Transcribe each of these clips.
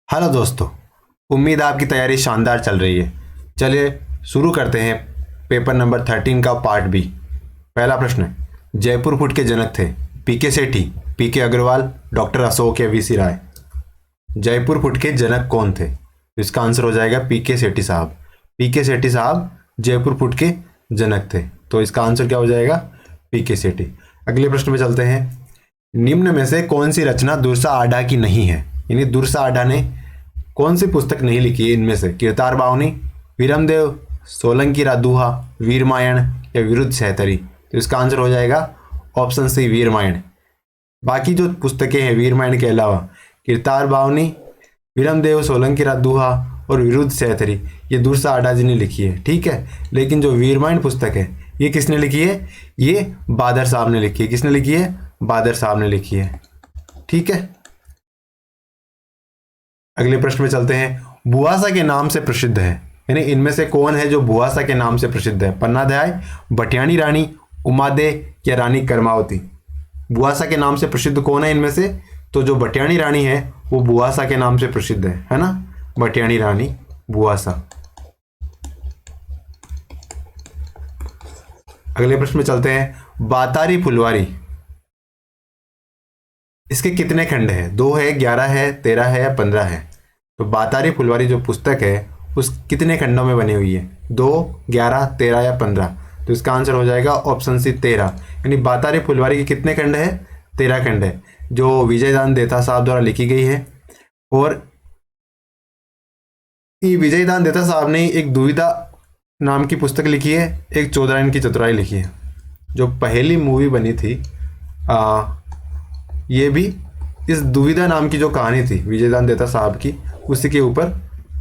Hello दोस्तों। उम्मीद है आपकी तैयारी शानदार चल रही है। चलिए शुरू करते हैं पेपर नंबर 13 का पार्ट बी। पहला प्रश्न, जयपुर फुट के जनक थे पीके सेठी, पीके अग्रवाल, डॉक्टर अशोक या वीसी राय। जयपुर फुट के जनक कौन थे? इसका आंसर हो जाएगा पीके सेठी साहब। पीके सेठी साहब जयपुर फुट के जनक थे, तो इसका आंसर क्या हो जाएगा? पीके सेठी। अगले प्रश्न में चलते हैं। निम्न में से कौन सी रचना दुर्सा आढ़ा की नहीं है? यानी दुर्सा आढ़ा ने कौन सी पुस्तक नहीं लिखी है इनमें से? कीर्तार बावनी, वीरमदेव, सोलंकी रादुहा, वीरमायण या विरुद्ध सहतरी। तो इसका आंसर हो जाएगा ऑप्शन सी वीरमायण। बाकी जो पुस्तकें हैं वीरमायण के अलावा, कीर्तार बावनी, वीरमदेव, सोलंकी रादुहा और विरुद्ध सहतरी, ये दुर्सा आढ़ा जी ने लिखी है, ठीक है। लेकिन जो वीरमायण पुस्तक है ये किसने लिखी है? ये बादर साहब ने लिखी है। किसने लिखी है? बादर साहब ने लिखी है, ठीक है। अगले प्रश्न में चलते हैं। बुआसा के नाम से प्रसिद्ध है, यानी इनमें से कौन है जो बुआसा के नाम से प्रसिद्ध है? पन्नाध्याय, बटियाणी रानी, उमादे या रानी कर्मावती। बुआसा के नाम से प्रसिद्ध कौन है इनमें से? तो जो बटियाणी रानी है वो बुआसा के नाम से प्रसिद्ध है ना? बटियाणी रानी बुआसा। अगले प्रश्न में चलते हैं। बातारी फुलवारी, इसके कितने खंड है? 2 है, 11 है, 13 है या 15 है? तो बातारी फुलवारी जो पुस्तक है उस कितने खंडों में बनी हुई है? 2, 11, 13 या 15? तो इसका आंसर हो जाएगा ऑप्शन सी 13। यानी बातारी फुलवारी के कितने खंड है? 13 खंड है, जो विजयदान देथा साहब द्वारा लिखी गई है। और ये विजयदान देथा साहब ने एक दुविधा नाम की पुस्तक लिखी है, एक चौधरायन की चतुराई लिखी है। जो पहली मूवी बनी थी ये भी इस दुविधा नाम की जो कहानी थी विजयदान देथा साहब की, उसी के ऊपर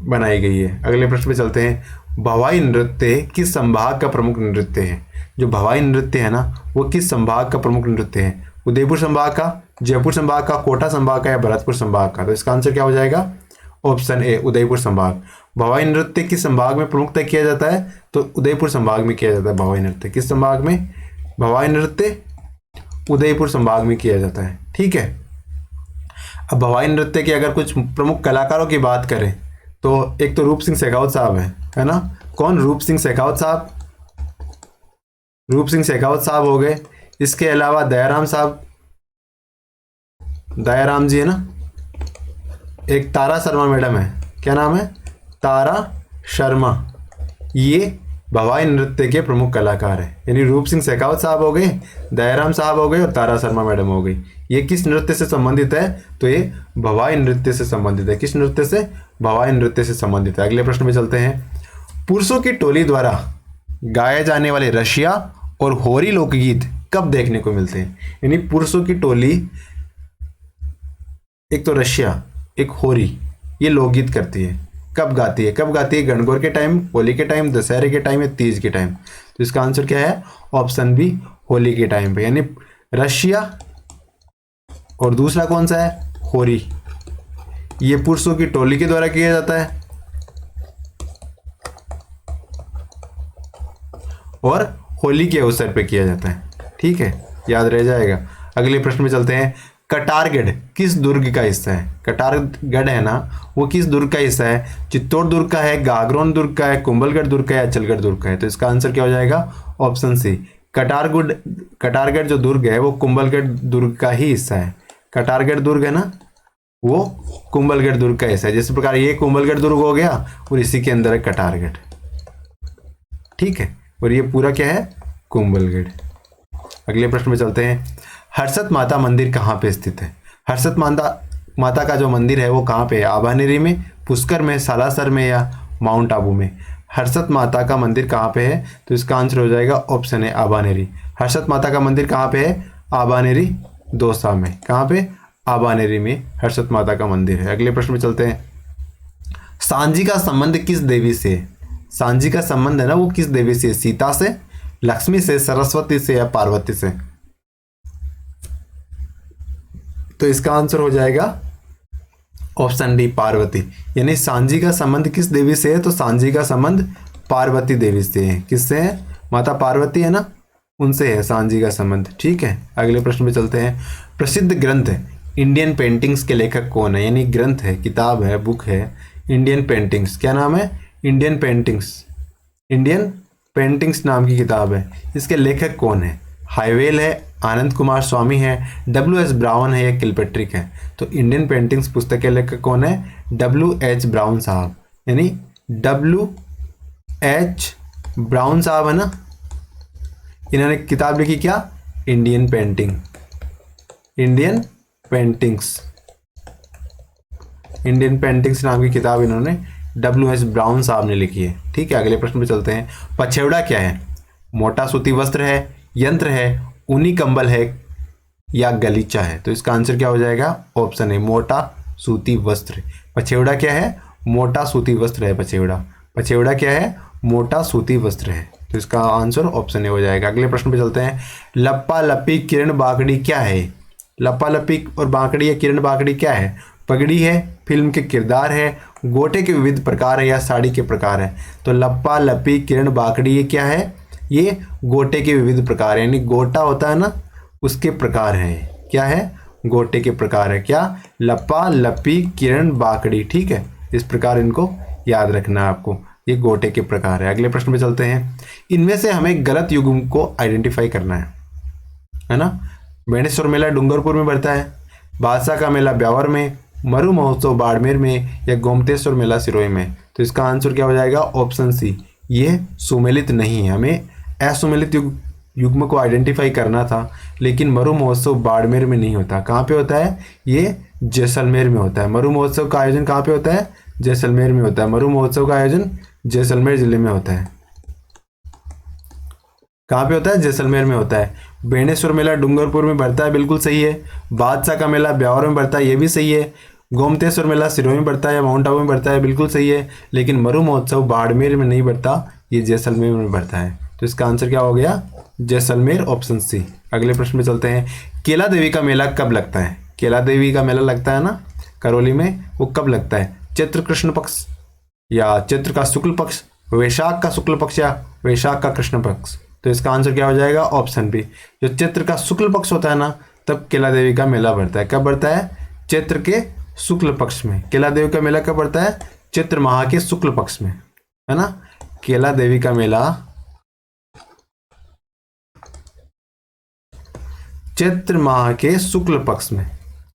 बनाई गई है। अगले प्रश्न पे चलते हैं। भवाई नृत्य किस संभाग का प्रमुख नृत्य है? जो भवाई नृत्य है ना वो किस संभाग का प्रमुख नृत्य है? उदयपुर संभाग का, जयपुर संभाग का, कोटा संभाग का या भरतपुर संभाग का? तो इसका आंसर क्या हो जाएगा? ऑप्शन ए उदयपुर संभाग। भवाई नृत्य किस संभाग में प्रमुखता किया जाता है? तो उदयपुर संभाग में किया जाता है भवाई नृत्य। किस संभाग में? भवाई नृत्य उदयपुर संभाग में किया जाता है, ठीक है। अब भवाई नृत्य के अगर कुछ प्रमुख कलाकारों की बात करें तो एक तो रूप सिंह शेखावत साहब है ना? कौन? रूप सिंह शेखावत साहब। रूप सिंह शेखावत साहब हो गए। इसके अलावा दयाराम साहब, दयाराम जी है ना। एक तारा शर्मा मैडम है, क्या नाम है? तारा शर्मा। ये भवाई नृत्य के प्रमुख कलाकार हैं। यानी रूप सिंह शेखावत साहब हो गए, दयाराम साहब हो गए और तारा शर्मा मैडम हो गई। ये किस नृत्य से संबंधित है? तो ये भवाई नृत्य से संबंधित है। किस नृत्य से? भवाई नृत्य से संबंधित है। अगले प्रश्न में चलते हैं। पुरुषों की टोली द्वारा गाए जाने वाले रशिया और होरी लोकगीत कब देखने को मिलते हैं? यानी पुरुषों की टोली, एक तो रशिया, एक होरी, ये लोकगीत करती है। कब गाती है? कब गाती है? गणगौर के टाइम, होली के टाइम, दशहरे के टाइम या तीज के टाइम? तो इसका आंसर क्या है? ऑप्शन बी होली के टाइम पे। यानी रशिया और दूसरा कौन सा है? होरी। ये पुरुषों की टोली के द्वारा किया जाता है और होली के अवसर पे किया जाता है, ठीक है, याद रह जाएगा। अगले प्रश्न में चलते हैं। कटारगढ़ किस दुर्ग का हिस्सा है? कटारगढ़ है ना वो किस दुर्ग का हिस्सा है? चित्तौड़ दुर्ग का है, गागरोन दुर्ग का है, कुंभलगढ़ दुर्ग का है, अचलगढ़ दुर्ग का है? तो इसका आंसर क्या हो जाएगा? ऑप्शन सी कटारगढ़ जो दुर्ग है वो कुंभलगढ़ दुर्ग का ही हिस्सा है। कटारगढ़ दुर्ग है ना वो कुंभलगढ़ दुर्ग का हिस्सा है। जिस प्रकार ये कुंभलगढ़ दुर्ग हो गया और इसी के अंदर है कटारगढ़, ठीक है, और ये पूरा क्या है? कुंभलगढ़। अगले प्रश्न में चलते हैं। हर्षद माता मंदिर कहाँ पे स्थित है? हर्षद माता का जो मंदिर है वो कहाँ पे है? आभानेरी में, पुष्कर में, सालासर में या माउंट आबू में? हर्षद माता का मंदिर कहाँ पे है? तो इसका आंसर हो जाएगा ऑप्शन ए आभानेरी। हर्षद माता का मंदिर कहाँ पे है? आभानेरी दौसा में। कहाँ पे? आभानेरी में हर्षद माता का मंदिर है। अगले प्रश्न में चलते हैं। सांझी का संबंध किस देवी से है? सांझी का संबंध है ना वो किस देवी से? सीता से, लक्ष्मी से, सरस्वती से या पार्वती से? तो इसका आंसर हो जाएगा ऑप्शन डी पार्वती। यानी सांझी का संबंध किस देवी से है? तो सांझी का संबंध पार्वती देवी से है। किससे है? माता पार्वती है ना, उनसे है सांझी का संबंध, ठीक है। अगले प्रश्न में चलते हैं। प्रसिद्ध ग्रंथ इंडियन पेंटिंग्स के लेखक कौन है, यानी ग्रंथ है, किताब है, बुक है इंडियन पेंटिंग्स। क्या नाम है? Indian paintings. इंडियन पेंटिंग्स नाम की किताब है। इसके लेखक कौन है? हाईवेल है, आनंद कुमार स्वामी है, डब्ल्यू एच ब्राउन है या किलपेट्रिक है। तो इंडियन पेंटिंग्स पुस्तक के लेखक कौन है? डब्ल्यू एच ब्राउन साहब, यानी डब्ल्यू एच ब्राउन साहब है ना। इन्होंने किताब लिखी क्या? Indian painting, Indian paintings. Indian paintings नाम की किताब इन्होंने डब्ल्यू एच ब्राउन साहब ने लिखी है। ठीक है, अगले प्रश्न पे चलते हैं। पछेवड़ा क्या है? मोटा सूती वस्त्र है, यंत्र है, ऊनी कंबल है या गलीचा है। तो इसका आंसर क्या हो जाएगा? ऑप्शन है मोटा सूती वस्त्र। पछेवड़ा क्या है? मोटा सूती वस्त्र है पछेवड़ा। पछेवड़ा क्या है? मोटा सूती वस्त्र है। तो इसका आंसर ऑप्शन ए हो जाएगा। अगले प्रश्न पे चलते हैं। लप्पा लप्पी किरण बाकड़ी क्या है? लप्पा लप्पी और बाकड़ी या किरण बाकड़ी क्या है? पगड़ी है, फिल्म के किरदार है, गोटे के विविध प्रकार है या साड़ी के प्रकार है। तो लप्पा लप्पी किरण बाकड़ी ये क्या है? ये गोटे के विविध प्रकार है, यानी गोटा होता है ना, उसके प्रकार है। क्या है? गोटे के प्रकार है। क्या? लप्पा लप्पी किरण बाकड़ी। ठीक है, इस प्रकार इनको याद रखना है आपको, ये गोटे के प्रकार है। अगले प्रश्न पे चलते हैं। इनमें से हमें गलत युग्म को आइडेंटिफाई करना है ना। बेणेश्वर मेला डूंगरपुर में पड़ता है, बादशाह का मेला ब्यावर में, मरु महोत्सव बाड़मेर में या गोमतेश्वर मेला सिरोही में। तो इसका आंसर क्या हो जाएगा? ऑप्शन सी, ये सुमेलित नहीं है। हमें असुमेलित युग्म को आइडेंटिफाई करना था, लेकिन मरु महोत्सव बाड़मेर में नहीं होता। कहाँ पे होता है? ये जैसलमेर में होता है। मरु महोत्सव का आयोजन कहाँ पे होता है? जैसलमेर में होता है। मरु महोत्सव का आयोजन जैसलमेर जिले में होता है। कहाँ पे होता है? जैसलमेर में होता है। बेणेश्वर मेला डूंगरपुर में बढ़ता है, बिल्कुल सही है। बादशाह का मेला ब्यावर में बढ़ता है, ये भी सही है। गोमतेश्वर मेला सिरोही में बढ़ता है या माउंट आबू में बढ़ता है, बिल्कुल सही है। लेकिन मरु महोत्सव बाड़मेर में नहीं बढ़ता, ये जैसलमेर में बढ़ता है। तो इसका आंसर क्या हो गया? Jaisalmer, option C. अगले प्रश्न में चलते हैं। केला देवी का मेला कब लगता है? केला देवी का मेला लगता है ना करौली में, वो कब लगता है? चैत्र कृष्ण पक्ष या चैत्र का शुक्ल पक्ष, वैशाख का शुक्ल पक्ष या वैशाख का कृष्ण पक्ष। तो इसका आंसर क्या हो जाएगा? Option B. जो चैत्र का शुक्ल पक्ष होता है ना, तब केला देवी का मेला बढ़ता है। कब बढ़ता है? चैत्र के शुक्ल पक्ष में। केला देवी का मेला कब बढ़ता है? चैत्र माह के शुक्ल पक्ष में, है ना। केला देवी का मेला चैत्र माह के शुक्ल पक्ष में।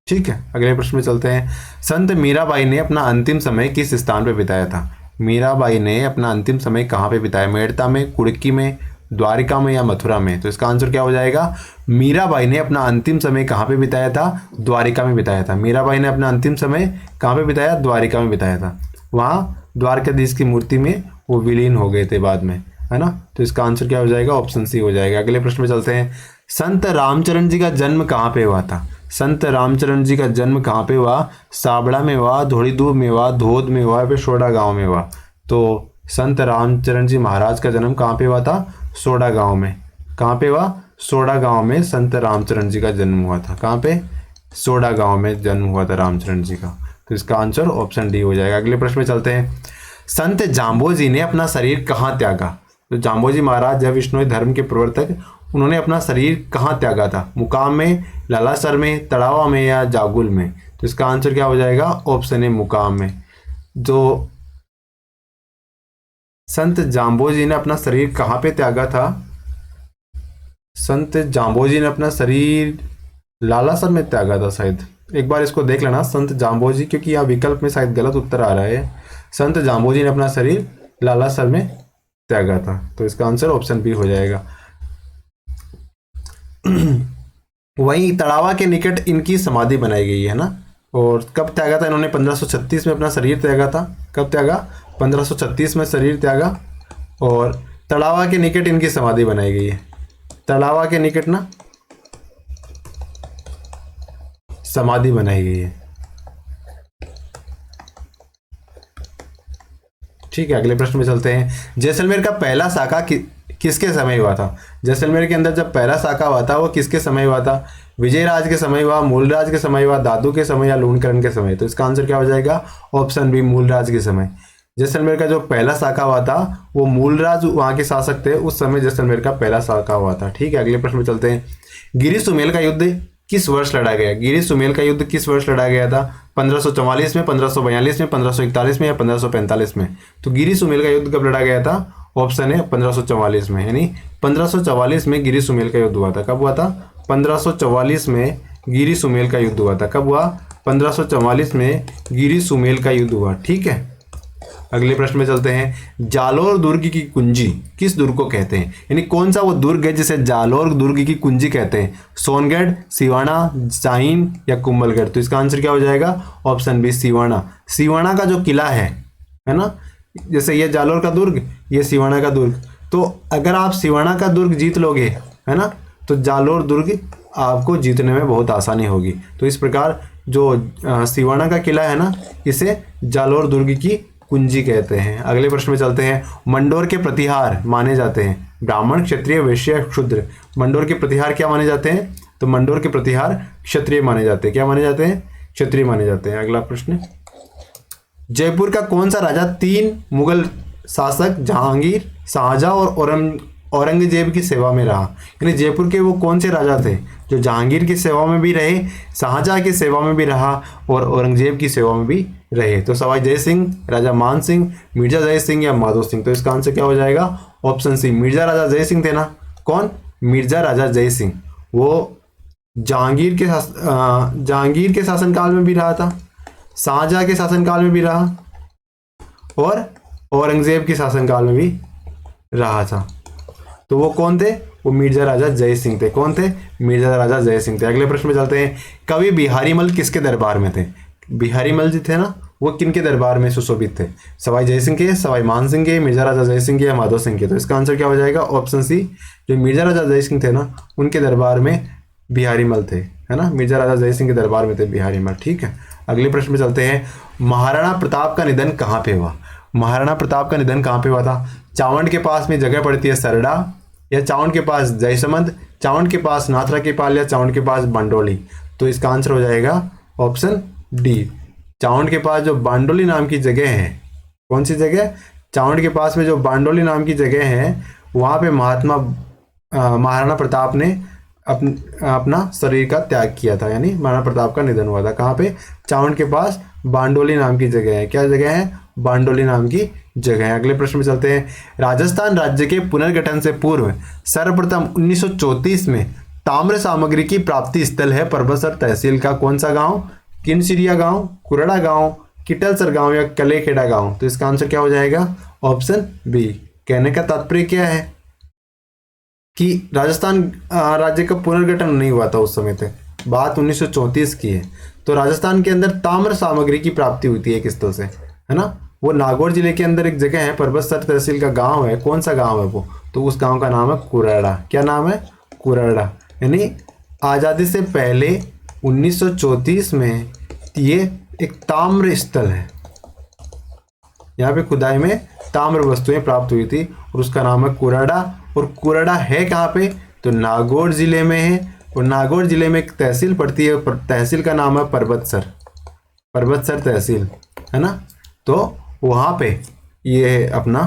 ठीक है, अगले प्रश्न में चलते हैं। संत मीराबाई ने अपना अंतिम समय किस स्थान पर बिताया था? मीराबाई ने अपना अंतिम समय कहाँ पे बिताया? मेड़ता में, कुड़की में, द्वारिका में या मथुरा में। तो इसका आंसर क्या हो जाएगा? मीराबाई ने अपना अंतिम समय कहाँ पे बिताया था? द्वारिका में बिताया था। मीराबाई ने अपना अंतिम समय कहाँ पे बिताया? द्वारिका में बिताया था। वहाँ द्वारकाधीश की मूर्ति में वो विलीन हो गए थे बाद में, है ना। तो इसका आंसर क्या हो जाएगा? ऑप्शन सी हो जाएगा। अगले प्रश्न में चलते हैं। संत रामचरण जी का जन्म कहाँ पे हुआ था? संत रामचरण जी का जन्म कहाँ पे हुआ? साबड़ा में हुआ, धोड़ीदूब में हुआ, धोद में हुआ, फिर सोडा गांव में हुआ। तो संत रामचरण जी महाराज का जन्म कहाँ पे हुआ था? सोडा गांव में। कहाँ पे हुआ? सोडा गांव में संत रामचरण जी का जन्म हुआ था। कहाँ पे? सोडा गांव में जन्म हुआ था रामचरण जी का। तो इसका आंसर ऑप्शन डी हो जाएगा। अगले प्रश्न में चलते हैं। संत जाम्बोजी ने अपना शरीर कहाँ त्यागा? तो जाम्बोजी महाराज जब विष्णु धर्म के प्रवर्तक, उन्होंने अपना शरीर कहाँ त्यागा था? मुकाम में, लालासर में, तड़ावा में या जागुल में। तो इसका आंसर क्या हो जाएगा? ऑप्शन ए, मुकाम में। जो संत जाम्बोजी ने अपना शरीर कहाँ पे त्यागा था? संत जाम्बोजी ने अपना शरीर लालासर में त्यागा था शायद। एक बार इसको देख लेना, संत जाम्बोजी, क्योंकि यहाँ विकल्प में शायद गलत उत्तर आ रहा है। संत जाम्बोजी ने अपना शरीर लालासर में त्यागा था। तो इसका आंसर ऑप्शन बी हो जाएगा। वहीं तड़ावा के निकट इनकी समाधि बनाई गई है ना। और कब त्यागा था इन्होंने? 1536 में अपना शरीर त्यागा था। कब त्यागा? 1536 में शरीर त्यागा। और तड़ावा के निकट इनकी समाधि बनाई गई है। तड़ावा के निकट ना समाधि बनाई गई है। ठीक है, अगले प्रश्न में चलते हैं। जैसलमेर का पहला साका किसके समय हुआ था? जैसलमेर के अंदर जब पहला साका हुआ था वो किसके समय हुआ था? विजयराज के समय हुआ, मूलराज के समय हुआ, दादू के समय या लूणकरण के समय। तो इसका आंसर क्या हो जाएगा? ऑप्शन बी, मूलराज के समय। जैसलमेर का जो पहला साका हुआ था वो मूलराज वहां के शासक थे, उस समय जैसलमेर का पहला साका हुआ था। ठीक है, अगले प्रश्न में चलते हैं। गिरी सुमेल का युद्ध किस वर्ष लड़ा गया? गिरी सुमेल का युद्ध किस वर्ष लड़ा गया था? 1544 में, 1542 में, 1541 में या 1545 में? तो गिरी सुमेल का युद्ध कब लड़ा गया था? ऑप्शन है 1544 में, यानी 1544 में गिरी सुमेल का युद्ध हुआ था। कब हुआ था? 1544 में गिरी सुमेल का युद्ध हुआ था। कब हुआ? 1544 में गिरी सुमेल का युद्ध हुआ। ठीक है, अगले प्रश्न में चलते हैं। जालोर दुर्ग की कुंजी किस दुर्ग को कहते हैं? यानी कौन सा वो दुर्ग है जिसे जालोर दुर्ग की कुंजी कहते हैं? सोनगढ़, सिवाना, जाइन या कुंभलगढ़? तो इसका आंसर क्या हो जाएगा? Option B, Siwana. सिवाना का जो किला है ना, जैसे ये जालोर का दुर्ग, ये सिवाना का दुर्ग, तो अगर आप सिवाना का दुर्ग जीत लोगे, है ना, तो जालोर दुर्ग आपको जीतने में बहुत आसानी होगी। तो इस प्रकार जो सिवाना का किला है ना, इसे जालोर दुर्ग की कुंजी कहते हैं। अगले प्रश्न में चलते हैं। मंडोर के प्रतिहार माने जाते हैं ब्राह्मण, क्षत्रिय, वैश्य, शूद्र। मंडोर के प्रतिहार क्या माने जाते हैं? तो मंडोर के प्रतिहार क्षत्रिय माने जाते हैं। क्या माने जाते हैं? क्षत्रिय माने जाते हैं। अगला प्रश्न। जयपुर का कौन सा राजा 3 मुगल शासक जहांगीर, शाहजहां और औरंगजेब की सेवा में रहा? यानी जयपुर के वो कौन से राजा थे जो जहांगीर की सेवा में भी रहे, शाहजहां की सेवा में भी रहा और औरंगजेब की सेवा में भी रहे? तो सवाई जय सिंह, राजा मान सिंह, मिर्जा जय सिंह या माधो सिंह? तो इसका आंसर क्या हो जाएगा? ऑप्शन सी, मिर्जा राजा जय सिंह थे ना। कौन? मिर्जा राजा जय सिंह। वो जहांगीर के शासनकाल में भी रहा था, शाहजहां के शासनकाल में भी रहा और औरंगजेब के शासनकाल में भी रहा था। तो वो कौन थे? वो मिर्जा राजा जय सिंह थे। कौन थे? मिर्जा राजा जय सिंह थे। अगले प्रश्न में चलते हैं। कवि बिहारी मल किसके दरबार में थे? बिहारी मल जी थे ना, वो किनके दरबार में सुशोभित थे? सवाई जय सिंह के, सवाई मान सिंह के, मिर्जा राजा जय सिंह के या माधो सिंह के? तो इसका आंसर क्या हो जाएगा? ऑप्शन सी, जो मिर्जा राजा जय सिंह थे ना, उनके दरबार में बिहारी मल थे, है ना, मिर्जा राजा जय सिंह के दरबार में थे बिहारी मल। ठीक है, अगले प्रश्न में चलते हैं। महाराणा प्रताप का निधन कहाँ पे हुआ? महाराणा प्रताप का निधन कहाँ पे हुआ था? चावंड के पास में जगह पड़ती है सरडा, या चावंड के पास जयसमंद, चावंड के पास नाथरा के पाल या चावंड के पास बांडोली? तो इसका आंसर हो जाएगा ऑप्शन डी, चावंड के पास जो बांडोली नाम की जगह है। कौन सी जगह? चावंड के पास में जो बांडोली नाम की जगह है, वहाँ पे महाराणा प्रताप ने अपना शरीर का त्याग किया था, यानी महाराणा प्रताप का निधन हुआ था। कहाँ पे? चावंड के पास बांडोली नाम की जगह है। क्या जगह है? बांडोली नाम की जगह है। अगले प्रश्न में चलते हैं। राजस्थान राज्य के पुनर्गठन से पूर्व सर्वप्रथम 1934 में ताम्र सामग्री की प्राप्ति स्थल है परबतसर तहसील का कौन सा गांव? किनसिरिया गांव, कुरड़ा गांव, किटलसर गांव या कलेखेड़ा गांव? तो इसका आंसर क्या हो जाएगा? Option B. कहने का तात्पर्य क्या है कि राजस्थान राज्य का पुनर्गठन नहीं हुआ था उस समय तक, बात 1934 की है। तो राजस्थान के अंदर ताम्र सामग्री की प्राप्ति हुई थी एक स्थल से, है ना, वो नागौर जिले के अंदर एक जगह है, परबतसर तहसील का गांव है। कौन सा गांव है वो? तो उस गांव का नाम है कुरड़ा। क्या नाम है? कुरड़ा। यानी आज़ादी से पहले 1934 में ये एक ताम्र स्थल है, यहाँ पे खुदाई में ताम्र वस्तुएं प्राप्त हुई थी और उसका नाम है कुरड़ा। और कुरड़ा है कहाँ पे? तो नागौर जिले में है, और नागौर जिले में एक तहसील पड़ती है, तहसील का नाम है परबतसर, परबतसर तहसील, है ना। तो वहाँ पे ये अपना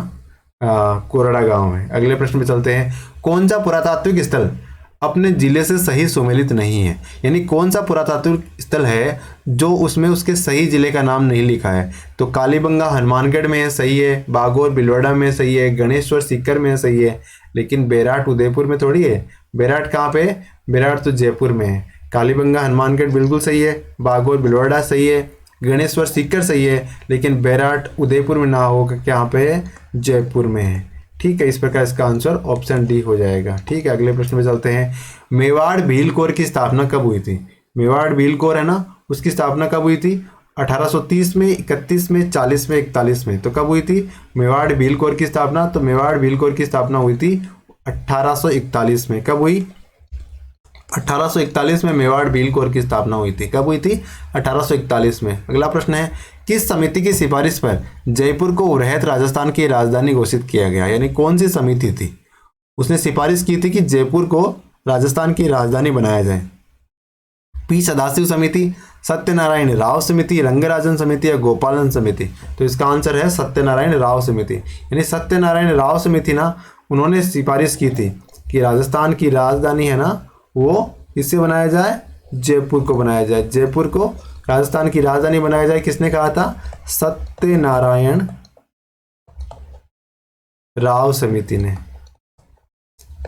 कुरड़ा गांव है। अगले प्रश्न पे चलते हैं। कौन सा पुरातात्विक स्थल अपने जिले से सही सुमेलित नहीं है? यानी कौन सा पुरातात्विक स्थल है जो उसमें उसके सही जिले का नाम नहीं लिखा है? तो कालीबंगा हनुमानगढ़ में है, सही है। बागोर भिलवाड़ा में सही है। गणेश्वर सीकर में सही है। लेकिन बेराट उदयपुर में थोड़ी है। बेराट कहाँ पे है? बेराट तो जयपुर में है। कालीबंगा हनुमानगढ़ बिल्कुल सही है। बागोर भिलवाड़ा सही है। गणेश्वर सीकर सही है। लेकिन बेराट उदयपुर में ना होगा, यहाँ पे है? जयपुर में है। ठीक है, इस प्रकार इसका आंसर ऑप्शन डी हो जाएगा। ठीक है, अगले प्रश्न में चलते हैं। मेवाड़ भील कोर की स्थापना कब हुई थी? मेवाड़ भील कोर है ना, उसकी स्थापना कब हुई थी? 1830 में, 31 में, 40 में, 41 में? तो कब हुई थी मेवाड़ भील कोर की स्थापना? तो मेवाड़ भील कोर की स्थापना हुई थी 1841 में। कब हुई? 1841 में मेवाड़ भील कोर की स्थापना हुई थी। कब हुई थी? 1841 में। अगला प्रश्न है। किस समिति की सिफारिश पर जयपुर को उरहैत राजस्थान की राजधानी घोषित किया गया? यानी कौन सी समिति थी? उसने सिफारिश की थी कि जयपुर को राजस्थान की राजधानी बनाया जाए। पी सदाशिव समिति, सत्यनारायण राव समिति, रंगराजन समिति या गोपालन समिति? तो इसका आंसर है सत्यनारायण राव समिति। यानी सत्यनारायण राव समिति ना, उन्होंने सिफारिश की थी कि राजस्थान की राजधानी है ना, वो इससे बनाया जाए, जयपुर को बनाया जाए, जयपुर को राजस्थान की राजधानी बनाया जाए। किसने कहा था? सत्यनारायण राव समिति ने।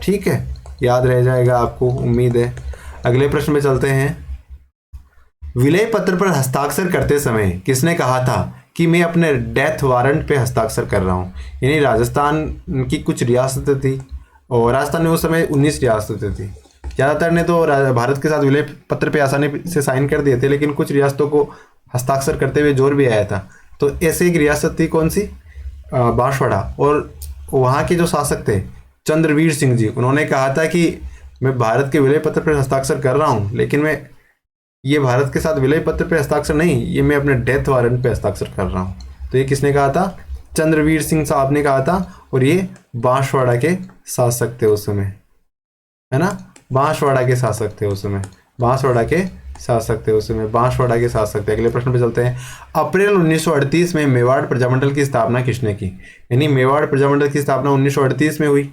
ठीक है, याद रह जाएगा आपको, उम्मीद है। अगले प्रश्न में चलते हैं। विलय पत्र पर हस्ताक्षर करते समय किसने कहा था कि मैं अपने डेथ वारंट पे हस्ताक्षर कर रहा हूँ? यानी राजस्थान की कुछ रियासतें थी और राजस्थान में उस समय 19 रियासतें थी। ज़्यादातर ने तो भारत के साथ विलय पत्र पे आसानी से साइन कर दिए थे, लेकिन कुछ रियासतों को हस्ताक्षर करते हुए जोर भी आया था। तो ऐसे एक रियासत थी, कौन सी? बांसवाड़ा। और वहाँ के जो शासक थे चंद्रवीर सिंह जी, उन्होंने कहा था कि मैं भारत के विलय पत्र पर हस्ताक्षर कर रहा हूँ, लेकिन मैं ये भारत के साथ विलय पत्र पे हस्ताक्षर नहीं, ये मैं अपने डेथ वारंट पे हस्ताक्षर कर रहा हूँ। तो ये किसने कहा था? चंद्रवीर सिंह साहब ने कहा था। और ये बांसवाड़ा के शासक थे उस समय, है ना? बांसवाड़ा के शासक थे उस समय, बांसवाड़ा के शासक थे उस समय, बांसवाड़ा के शासक थे। अगले प्रश्न पे चलते हैं। अप्रैल 1938 में मेवाड़ प्रजामंडल की स्थापना किसने की? यानी मेवाड़ प्रजामंडल की स्थापना 1938 में हुई।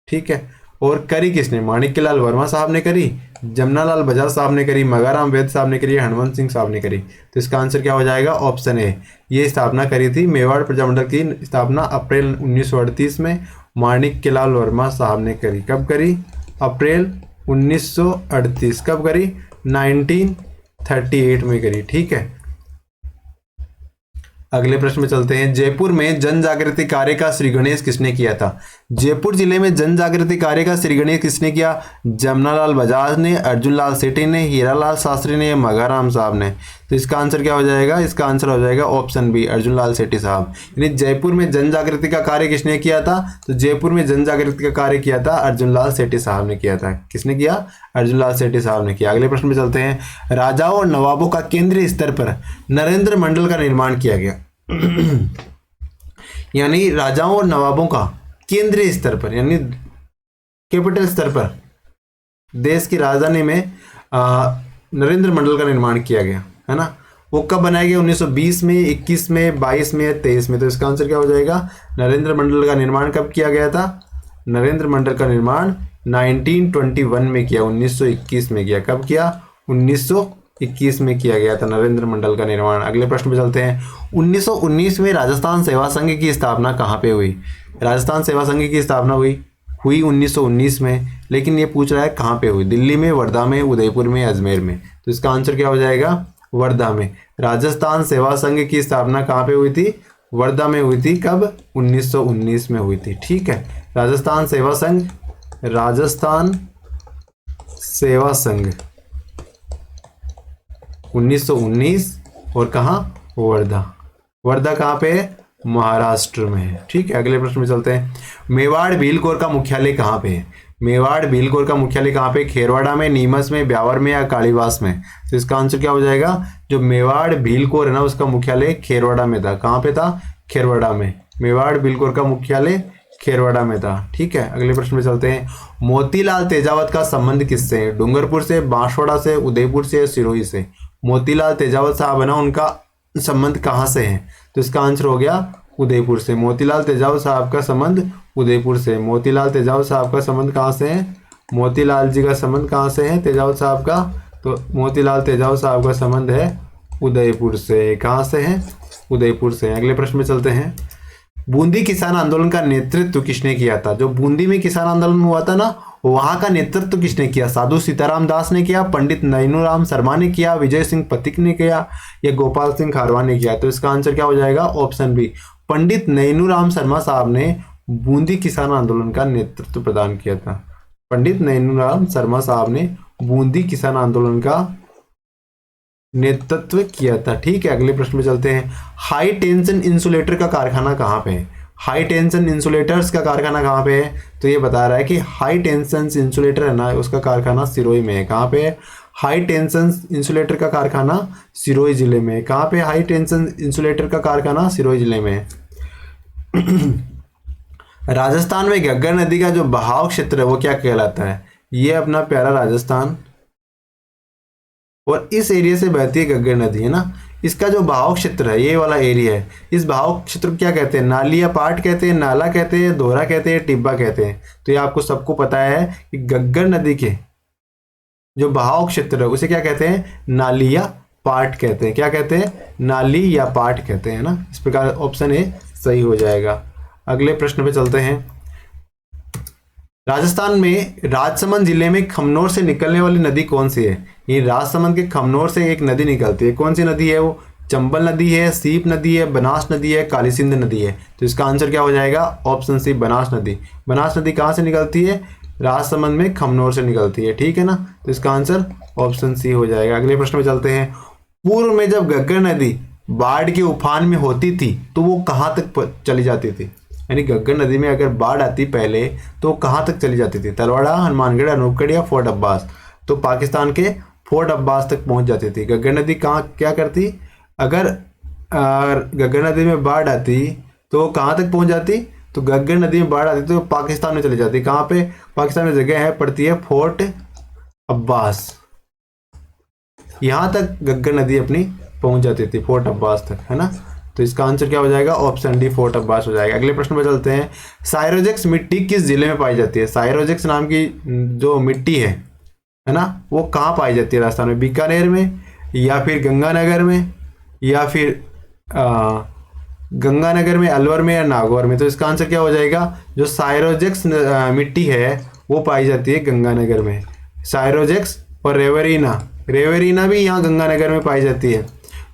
ठीक है, और करी किसने? माणिक्यलाल वर्मा साहब ने करी, जमनालाल बजाज साहब ने करी, मगाराम वैद साहब ने करी, हनुमंत सिंह साहब ने करी। तो इसका आंसर क्या हो जाएगा? Option A. ये स्थापना करी थी, मेवाड़ प्रजामंडल की स्थापना अप्रैल 1938 में माणिक्यलाल वर्मा साहब ने करी। कब करी? अप्रैल 1938। कब करी? 1938 में करी। ठीक है, अगले प्रश्न में चलते हैं। जयपुर में जन जागृति कार्य का श्री गणेश किसने किया था? जयपुर जिले में जन जागृति कार्य का श्री गणेश किसने किया? जमनालाल बजाज ने, अर्जुन लाल सेठी ने, हीरालाल शास्त्री ने, मगाराम साहब ने। तो इसका आंसर क्या हो जाएगा? इसका आंसर हो जाएगा ऑप्शन बी, अर्जुन लाल सेठी साहब। यानी जयपुर में जन जागृति का कार्य किसने किया था? तो जयपुर में जन जागृति का कार्य किया था अर्जुन लाल सेठी साहब ने किया था। किसने किया? अर्जुन लाल सेठी साहब ने किया। अगले प्रश्न में चलते हैं। राजाओं और नवाबों का केंद्रीय स्तर पर नरेंद्र मंडल का निर्माण किया गया। यानी राजाओं और नवाबों का केंद्रीय स्तर पर, यानी कैपिटल स्तर पर, देश की राजधानी में नरेंद्र मंडल का निर्माण किया गया, है ना? वो कब बनाया गया? 1920 में, 21 में, 22 में, 23 में। तो इसका आंसर क्या हो जाएगा? नरेंद्र मंडल का निर्माण कब किया गया था? नरेंद्र मंडल का निर्माण 1921 में किया, 1921 में किया। कब किया? 1921 में किया गया था नरेंद्र मंडल का निर्माण। अगले प्रश्न पे चलते हैं। 1919 में राजस्थान सेवा संघ की स्थापना कहाँ पे हुई? राजस्थान सेवा संघ की स्थापना हुई 1919 में, लेकिन ये पूछ रहा है कहाँ पे हुई? दिल्ली में, वर्धा में, उदयपुर में, अजमेर में। तो इसका आंसर क्या हो जाएगा? वर्धा में। राजस्थान सेवा संघ की स्थापना कहाँ पे हुई थी? वर्धा में हुई थी। कब? 1919 में हुई थी। ठीक है, राजस्थान सेवा संघ, राजस्थान सेवा संघ 1919। और कहाँ? वर्धा। वर्धा कहाँ पे है? महाराष्ट्र में है। ठीक है, अगले प्रश्न में चलते हैं। मेवाड़ भीलकोर का मुख्यालय कहाँ पे है? मेवाड़ भीलकोर का मुख्यालय कहाँ पे? खेरवाड़ा में, नीमच में, ब्यावर में या कालीबास में? तो इसका आंसर क्या हो जाएगा? जो मेवाड़ भीलकोर है ना, उसका मुख्यालय खेरवाड़ा में था। कहाँ पे था? खेरवाड़ा में। मेवाड़ भीलकोर का मुख्यालय खेरवाड़ा में था। ठीक है, अगले प्रश्न में चलते हैं। मोतीलाल तेजावत का संबंध किससे है? डूंगरपुर से, बांसवाड़ा से, उदयपुर से, सिरोही से? मोतीलाल तेजावत साहब है ना, उनका संबंध कहाँ से है? तो इसका आंसर हो गया उदयपुर से। मोतीलाल तेजावत साहब का संबंध उदयपुर से। मोतीलाल तेजावत साहब का संबंध कहाँ से है? मोतीलाल जी का संबंध कहाँ से है तेजावत साहब का? तो मोतीलाल तेजावत साहब का संबंध है उदयपुर से। कहाँ से है? उदयपुर से। अगले प्रश्न में चलते हैं। बूंदी किसान आंदोलन का नेतृत्व किसने किया था? जो बूंदी में किसान आंदोलन हुआ था ना, वहां का नेतृत्व किसने किया? साधु सीताराम दास ने किया, पंडित नैनूराम शर्मा ने किया, विजय सिंह पथिक ने किया या गोपाल सिंह खारवा ने किया? तो इसका आंसर क्या हो जाएगा? ऑप्शन बी, पंडित नैनूराम शर्मा साहब ने बूंदी किसान आंदोलन का नेतृत्व प्रदान किया था। पंडित नैनूराम शर्मा साहब ने बूंदी किसान आंदोलन का नेतृत्व किया था। ठीक है, अगले प्रश्न में चलते हैं। हाई टेंशन इंसुलेटर का कारखाना कहाँ पे है? हाई टेंशन इंसुलेटर्स का कारखाना कहाँ पे है? तो ये बता रहा है कि हाई टेंशन इंसुलेटर है ना, उसका कारखाना सिरोही में है। कहाँ पे है? हाई टेंशन इंसुलेटर का कारखाना सिरोही जिले में है। कहाँ पे? हाई टेंशन इंसुलेटर का कारखाना सिरोही जिले में है। राजस्थान में घग्गर नदी का जो बहाव क्षेत्र है वो क्या कहलाता है? ये अपना प्यारा राजस्थान, और इस एरिया से बहती है घग्गर नदी, है ना। इसका जो बहाव क्षेत्र है, ये वाला एरिया है, इस बहाव क्षेत्र को क्या कहते हैं? नाली या पाट कहते हैं, नाला कहते हैं, दोहरा कहते हैं, टिब्बा कहते हैं। तो ये आपको सबको पता है कि घग्गर नदी के जो बहाव क्षेत्र है उसे क्या कहते हैं, नाली या पाट कहते हैं। क्या कहते हैं, नाली या पाट कहते हैं ना। इस प्रकार ऑप्शन ए सही हो जाएगा। अगले प्रश्न पे चलते हैं। राजस्थान में राजसमंद जिले में खमनोर से निकलने वाली नदी कौन सी है। ये राजसमंद के खमनोर से एक नदी निकलती है, कौन सी नदी है वो, चंबल नदी है, सीप नदी है, बनास नदी है, काली सिंध नदी है। तो इसका आंसर क्या हो जाएगा, ऑप्शन सी बनास नदी। बनास नदी कहाँ से निकलती है, राजसमंद में खमनोर से निकलती है, ठीक है ना। तो इसका आंसर ऑप्शन सी हो जाएगा। अगले प्रश्न में चलते हैं। पूर्व में जब घग्गर नदी बाढ़ के उफान में होती थी तो वो कहाँ तक चली जाती थी, यानी घग्गर नदी में अगर बाढ़ आती पहले तो वो कहाँ तक चली जाती थी, तलवाड़ा, हनुमानगढ़, अनूपगढ़ या फोर्ट अब्बास। तो पाकिस्तान के फोर्ट अब्बास तक पहुंच जाती थी। घग्गर नदी कहाँ क्या करती, अगर घग्गर नदी में बाढ़ आती तो वो कहाँ तक पहुंच जाती, तो घग्गर नदी में बाढ़ आती तो पाकिस्तान में चली जाती। कहाँ पे, पाकिस्तान में जगह है पड़ती है फोर्ट अब्बास, यहाँ तक घग्गर नदी अपनी पहुंच जाती थी, फोर्ट अब्बास तक, है ना। तो इसका आंसर क्या हो जाएगा, ऑप्शन डी फोर्ट अब्बास हो जाएगा। अगले प्रश्न पर चलते हैं। साइरोजेक्स मिट्टी किस जिले में पाई जाती है। साइरोजेक्स नाम की जो मिट्टी है ना, वो कहाँ पाई जाती है राजस्थान में, बीकानेर में या फिर गंगानगर में या फिर गंगानगर में, अलवर में या नागौर में। तो इसका आंसर क्या हो जाएगा, जो साइरोजेक्स मिट्टी है वो पाई जाती है गंगानगर में। साइरोजेक्स और रेवरीना, रेवरीना भी यहाँ गंगानगर में पाई जाती है।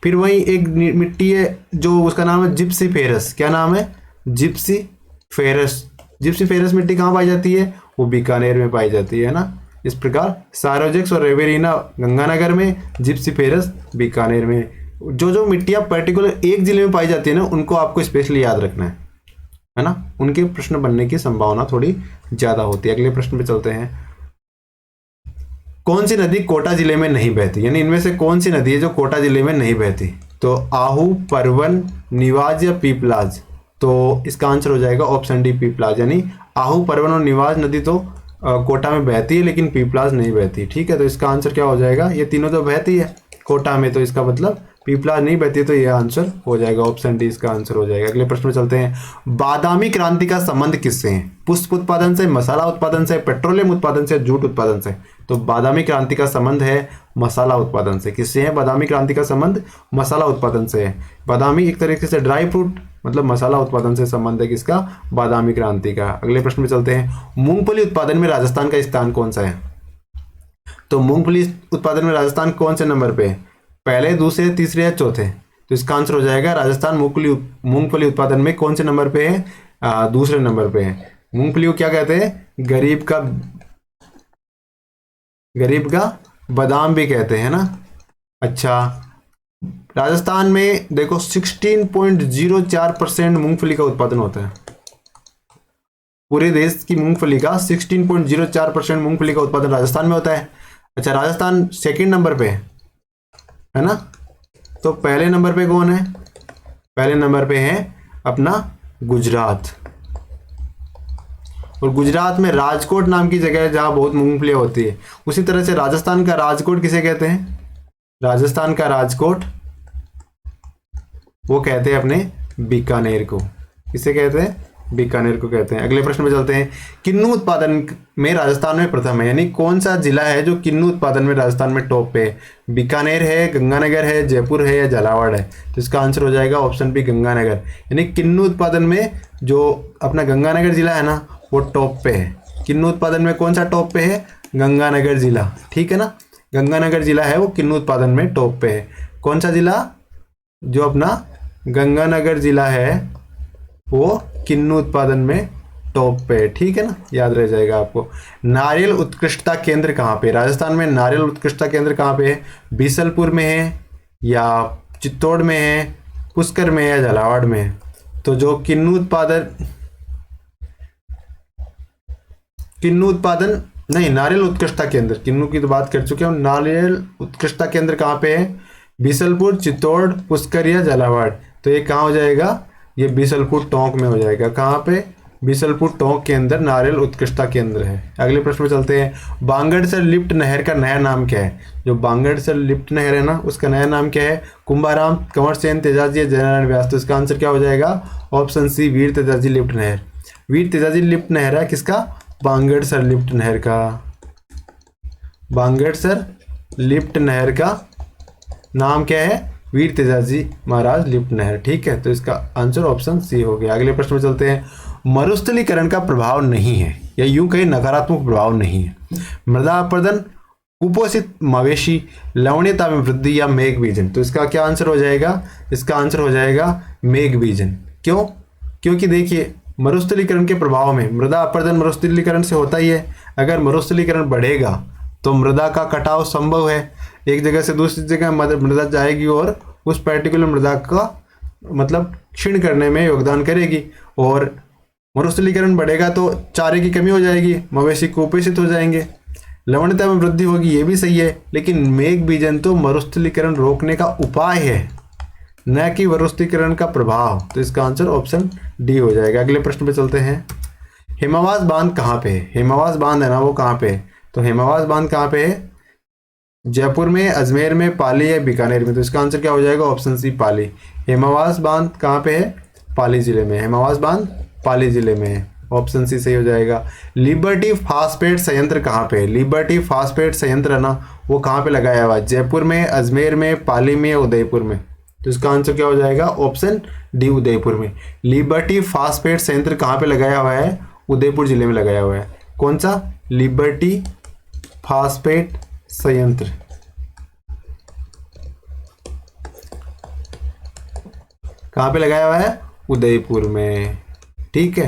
फिर वहीं एक मिट्टी है जो उसका नाम है जिप्सी फेरस, क्या नाम है, जिप्सी फेरस। जिप्सी फेरस मिट्टी कहाँ पाई जाती है, वो बीकानेर में पाई जाती है ना। इस प्रकार साइरोजेक्स और रेवेरिना गंगानगर में, जिप्सी फेरस बीकानेर में। जो जो मिट्टियाँ पर्टिकुलर एक जिले में पाई जाती है ना, उनको आपको स्पेशली याद रखना है ना, उनके प्रश्न बनने की संभावना थोड़ी ज्यादा होती है। अगले प्रश्न पे चलते हैं। कौन सी नदी कोटा जिले में नहीं बहती, यानी इनमें से कौन सी नदी है जो कोटा जिले में नहीं बहती। तो आहू, परवन, निवाज या पीपलाज। तो इसका आंसर हो जाएगा ऑप्शन डी पीपलाज, यानी आहू, परवन और निवाज नदी तो कोटा में बहती है लेकिन पीपलाज नहीं बहती, ठीक है। तो इसका आंसर क्या हो जाएगा, ये तीनों तो बहती है कोटा में, तो इसका मतलब पीपलाज नहीं बहती, तो यह आंसर हो जाएगा ऑप्शन डी, इसका आंसर हो जाएगा। अगले प्रश्न में चलते हैं। बादामी क्रांति का संबंध किससे है, पुष्प उत्पादन से, मसाला उत्पादन से, पेट्रोलियम उत्पादन से, जूट उत्पादन से। तो बादामी क्रांति का संबंध है मसाला उत्पादन से। किससे है बादामी क्रांति का संबंध, मसाला उत्पादन से है। बादामी एक तरीके से ड्राई फ्रूट, मतलब मसाला उत्पादन से संबंध है किसका, बादामी क्रांति का। अगले प्रश्न में चलते हैं। मूंगफली उत्पादन में राजस्थान का स्थान कौन सा है। तो मूंगफली उत्पादन में राजस्थान कौन से नंबर पे है, पहले, दूसरे, तीसरे या चौथे। तो इसका आंसर हो जाएगा राजस्थान मूंगफली उत्पादन में कौन से नंबर पे है, दूसरे नंबर पे है। मूंगफली को क्या कहते हैं, गरीब का बादाम भी कहते हैं ना। अच्छा, राजस्थान में देखो 16.04% मूंगफली का उत्पादन होता है। पूरे देश की मूंगफली का 16.04% मूंगफली का उत्पादन राजस्थान में होता है। अच्छा, राजस्थान सेकंड नंबर पे है ना। तो पहले नंबर पे कौन है, पहले नंबर पे है अपना गुजरात। और गुजरात में राजकोट नाम की जगह है जहां बहुत मूंगफली होती है। उसी तरह से राजस्थान का राजकोट किसे कहते हैं, राजस्थान का राजकोट वो कहते हैं अपने बीकानेर को। किसे कहते हैं, बीकानेर को कहते हैं। अगले प्रश्न में चलते हैं। किन्नू उत्पादन में राजस्थान में प्रथम है, यानी कौन सा जिला है जो किन्नू उत्पादन में राजस्थान में टॉप पे है, बीकानेर है, गंगानगर है, जयपुर है या झालावाड़ है। तो इसका आंसर हो जाएगा ऑप्शन बी गंगानगर, यानी किन्नू उत्पादन में जो अपना गंगानगर जिला है ना वो टॉप पे है। किन्नू उत्पादन में कौन सा टॉप पे है, गंगानगर जिला, ठीक है ना। गंगानगर जिला है वो किन्नू उत्पादन में टॉप पे है। कौन सा जिला, जो अपना गंगानगर जिला है वो किन्नू उत्पादन में टॉप पे है, ठीक है ना, याद रह जाएगा आपको। नारियल उत्कृष्टता केंद्र कहाँ पे, राजस्थान में नारियल उत्कृष्टता केंद्र कहाँ पे है, बीसलपुर में है या चित्तौड़ में है, पुष्कर में है या झालावाड़ में है। तो जो किन्नू उत्पादन नहीं, नारियल उत्कृष्टता केंद्र, किन्नू की तो बात कर चुके हैं। नारियल उत्कृष्टता केंद्र कहाँ पे है, बीसलपुर, चित्तौड़, पुष्कर या झालावाड़। तो ये कहाँ हो जाएगा, ये बीसलपुर टोंक में हो जाएगा। कहाँ पे, बीसलपुर टोंक के अंदर नारियल उत्कृष्टता केंद्र है। अगले प्रश्न में चलते हैं। बांगड़सर लिफ्ट नहर का नया नाम क्या है, जो बांगड़सर लिफ्ट नहर है ना उसका नया नाम क्या है, कुंभाराम, कंवर सेन, तेजाजी या जयनारायण व्यास। तो इसका आंसर क्या हो जाएगा, ऑप्शन सी वीर तेजाजी लिफ्ट नहर। वीर तेजाजी लिफ्ट नहर है किसका, बांगड़सर लिफ्ट नहर का। बांगेड़सर लिफ्ट नहर का नाम क्या है? वीर तेजाजी महाराज लिफ्ट नहर। ठीक है, तो इसका आंसर ऑप्शन सी हो गया। अगले प्रश्न में चलते हैं। मरुस्थलीकरण का प्रभाव नहीं है, या यूं कहीं नकारात्मक प्रभाव नहीं है। मृदा अपरदन, कुपोषित मवेशी, लवणीयता में वृद्धि, या मेघ बीजन। तो इसका क्या आंसर हो जाएगा? इसका आंसर हो जाएगा मेघ बीजन। क्यों? क्योंकि देखिए मरुस्थलीकरण के प्रभाव में मृदा अपरदन मरुस्थलीकरण से होता ही है। अगर मरुस्थलीकरण बढ़ेगा तो मृदा का कटाव संभव है, एक जगह से दूसरी जगह मृदा जाएगी और उस पर्टिकुलर मृदा का मतलब क्षीण करने में योगदान करेगी। और मरुस्थलीकरण बढ़ेगा तो चारे की कमी हो जाएगी, मवेशी कुपोषित हो जाएंगे, लवणता में वृद्धि होगी, ये भी सही है। लेकिन मेघ बीजन तो मरुस्थलीकरण रोकने का उपाय है, न कि मरुस्थलीकरण का प्रभाव। तो इसका आंसर ऑप्शन डी हो जाएगा। अगले प्रश्न पे चलते हैं। हेमावास बांध कहाँ पे है? हेमावास बांध है ना, वो कहाँ पे है? तो हेमावास बांध कहाँ पे है? जयपुर में, अजमेर में, पाली या बीकानेर में। तो इसका आंसर क्या हो जाएगा? ऑप्शन सी पाली। हेमावास बांध कहाँ पे है? पाली जिले में। हेमावास बांध पाली जिले में है, ऑप्शन सी सही हो जाएगा। लिबर्टी फास्फेट संयंत्र कहाँ पे है? लिबर्टी फास्फेट संयंत्र है ना, वो कहाँ पे लगाया हुआ है? जयपुर में, अजमेर में, पाली में, उदयपुर में। तो इसका आंसर क्या हो जाएगा? ऑप्शन डी उदयपुर में। लिबर्टी फास्फेट संयंत्र कहाँ पे लगाया हुआ है? उदयपुर जिले में लगाया हुआ है। कौन सा? लिबर्टी फास्फेट संयंत्र कहाँ पे लगाया हुआ है? उदयपुर में। ठीक है।